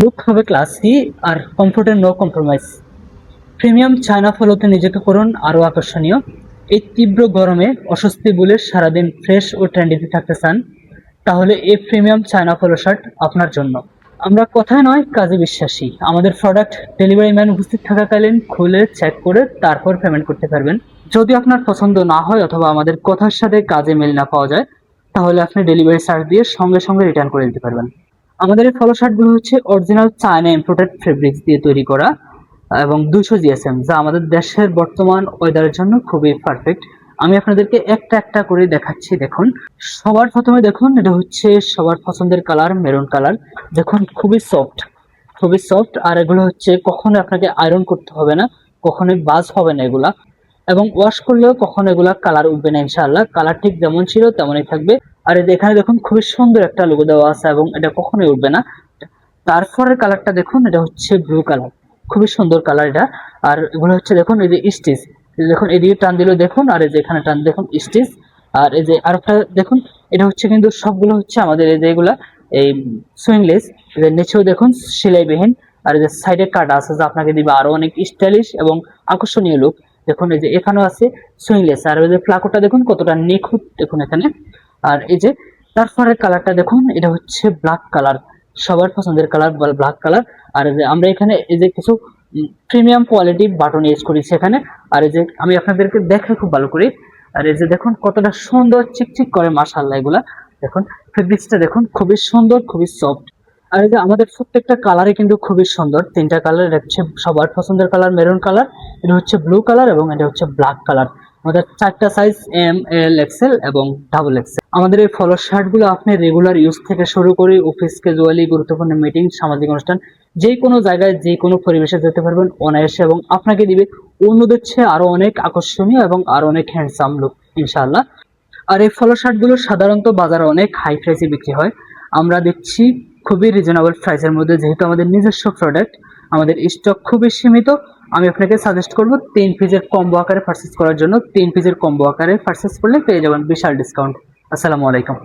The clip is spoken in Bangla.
লুক হবে ক্লাসি আর কমফোর্টের নো কম্প্রোমাইজ। প্রিমিয়াম চায়না ফলোতে নিজেকে করুন আরও আকর্ষণীয়। এই তীব্র গরমে অস্বস্তি ভুলে সারাদিন ফ্রেশ ও ট্রেন্ডিতে থাকতে চান, তাহলে এই প্রিমিয়াম চায়না ফলো শার্ট আপনার জন্য। আমরা কথায় নয় কাজে বিশ্বাসী। আমাদের প্রোডাক্ট ডেলিভারি ম্যান উপস্থিত থাকাকালীন খুলে চেক করে তারপর পেমেন্ট করতে পারবেন। যদি আপনার পছন্দ না হয় অথবা আমাদের কথার সাথে কাজে মিল না পাওয়া যায়, তাহলে আপনি ডেলিভারি চার্জ দিয়ে সঙ্গে সঙ্গে রিটার্ন করে দিতে পারবেন। আমাদের এই ফলো শার্টগুলো হচ্ছে অরিজিনাল চায়না ইম্পোর্টেড ফেব্রিক্স দিয়ে তৈরি করা এবং 200 জিএসএম, যা আমাদের দেশের বর্তমান ওয়েদারের জন্য খুবই পারফেক্ট। আমি আপনাদেরকে একটা একটা করে দেখাচ্ছি। দেখুন, সবার প্রথমে দেখুন, এটা হচ্ছে সবার পছন্দের কালার, মেরুন কালার। দেখুন, খুবই সফট, খুবই সফট। আর এগুলো হচ্ছে কখনো আপনাকে আয়রন করতে হবে না, কখনোই বাজ হবে না এগুলা, এবং ওয়াশ করলেও কখনো এগুলা কালার উঠবে না। ইনশাআল্লাহ কালার ঠিক যেমন ছিল তেমনই থাকবে। আর এই যে এখানে দেখুন, খুবই সুন্দর একটা লোগো দেওয়া আছে এবং এটা কখনোই উঠবে না। তারপরের কালারটা দেখুন, এটা হচ্ছে ব্লু কালার, খুবই সুন্দর কালার এটা। আর এগুলো হচ্ছে দেখুন, এই যে স্টিচ, দেখুন এদিকে টান দিলেও দেখুন, আর এই যে এখানে টান দেখুন স্টিচ। আর এই যে আরেকটা দেখুন, এটা হচ্ছে কিন্তু সবগুলো হচ্ছে আমাদের এই যে এগুলা এই সুইংলেস, এদের নিচেও দেখুন সেলাইবিহীন। আর এই যে সাইডে কাটা আছে, যা আপনাকে দিবে আরো অনেক স্টাইলিশ এবং আকর্ষণীয় লুক। দেখুন এই যে এখানেও আছে সুইংলেস, আর এই যে ফ্লাকোটা দেখুন কতটা নিখুঁত দেখুন এখানে। আর এই যে তারপরের কালারটা দেখুন, এটা হচ্ছে ব্ল্যাক কালার, সবার পছন্দের কালার ব্ল্যাক কালার। আর এই যে আমরা এখানে এই যে কিছু প্রিমিয়াম কোয়ালিটি বাটন ইউজ করেছি এখানে। আর এই যে আমি আপনাদেরকে দেখাই খুব ভালো করে। আর এই যে দেখুন কতটা সুন্দর চিকচিক করে, মাশাআল্লাহ। এগুলা দেখুন, ফেব্রিক্সটা দেখুন খুবই সুন্দর, খুবই সফট। আর এই যে আমাদের প্রত্যেকটা কালারই কিন্তু খুবই সুন্দর। তিনটা কালার, এটা হচ্ছে সবার পছন্দের কালার মেরুন কালার, এটা হচ্ছে ব্লু কালার এবং এটা হচ্ছে ব্ল্যাক কালার। আমাদের চারটা সাইজ, এম, এল, এক্সেল এবং ডাবল এক্সেল। আমাদের এই ফলো শার্টগুলো আপনি রেগুলার ইউজ থেকে শুরু করে অফিস ক্যাজুয়ালি, গুরুত্বপূর্ণ মিটিং, সামাজিক অনুষ্ঠান, যে কোনো জায়গায় যে কোনো পরিবেশে যেতে পারবেন অনায়াসে, এবং আপনাকে দিবে অন্যদের চেয়ে আরো অনেক আকর্ষণীয় এবং আরো অনেক হ্যান্ডসাম লুক ইনশাআল্লাহ। আর এই ফলো শার্টগুলো সাধারণত বাজারে অনেক হাই প্রাইসে বিক্রি হয়, আমরা দেখছি খুবই রিজনেবল প্রাইসের মধ্যে। যেহেতু আমাদের নিজস্ব প্রোডাক্ট, আমাদের স্টক খুবই সীমিত। আমি আপনাকে সাজেস্ট করব 3 পিসের কম্বো আকারে পারচেস করার জন্য। 3 পিসের কম্বো আকারে পারচেস করলে পেয়ে যাবেন বিশাল ডিসকাউন্ট। আসসালামু আলাইকুম।